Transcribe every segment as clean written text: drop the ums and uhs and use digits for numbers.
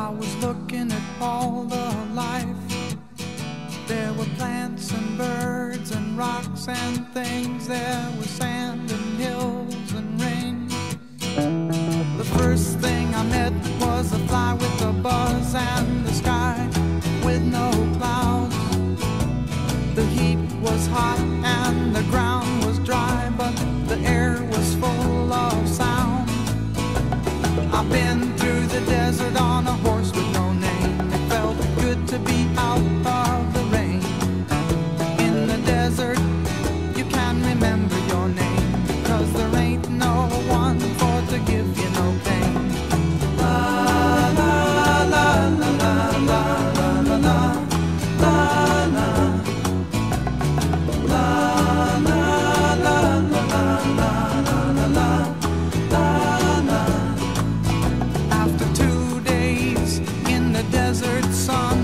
I was looking at all the life. There were plants and birds and rocks and things. There was sand and hills and rain. The first thing I met was a fly with a buzz and the sky with no clouds. The heat was hot and the ground was dry, but the air was full of sound. I've been through the desert on a horse with no name. It felt good to be out of the rain. In the desert, you can remember your name, 'cause there ain't no one for to give you no pain. La la la la la la la la la la la la la la la la la. After 2 days in the desert sun,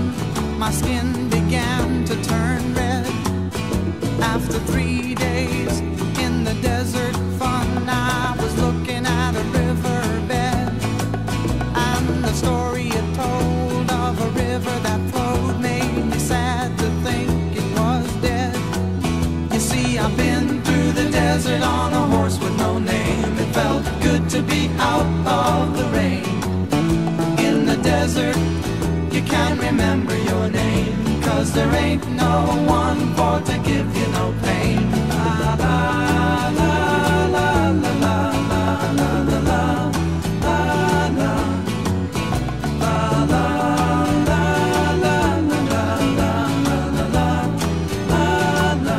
my skin began to turn red. After 3 days in the desert fun, I was looking at a riverbed, and the story it told of a river that flowed made me sad to think it was dead. You see, I've been through the desert on a horse with no name. It felt good to be out of the rain. In the desert, you can't remember your name, 'cause there ain't no one for to give you no pain. La la la la la la la la la la la la la la la la la la la.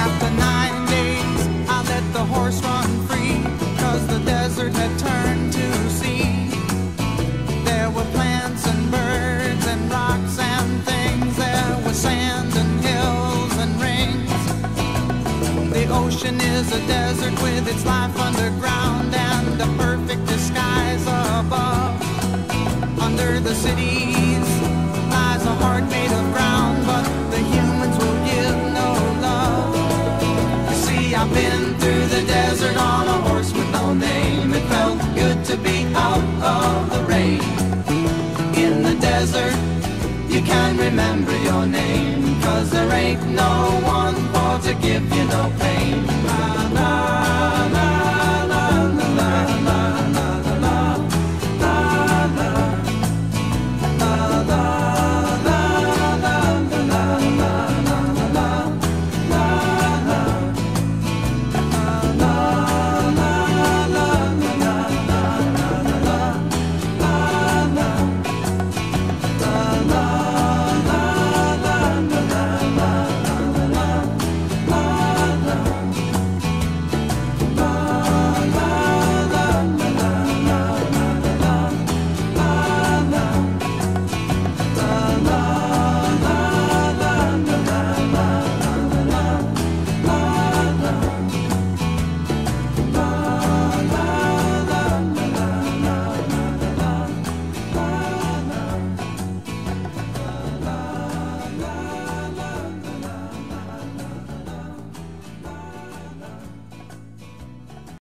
After 9 days, I let the horse run free, 'cause the desert had turned to sea. There were plants and birds and rocks and things. There was sand and hills and rings. The ocean is a desert with its life underground and a perfect disguise above. Under the cities lies a heart made of ground, but the humans will give no love. You see, I've been through the desert on a horse with no name. It felt good to be out of the rain. In the desert, you can't remember your name, 'cause there ain't no one for to give you no pain. La la la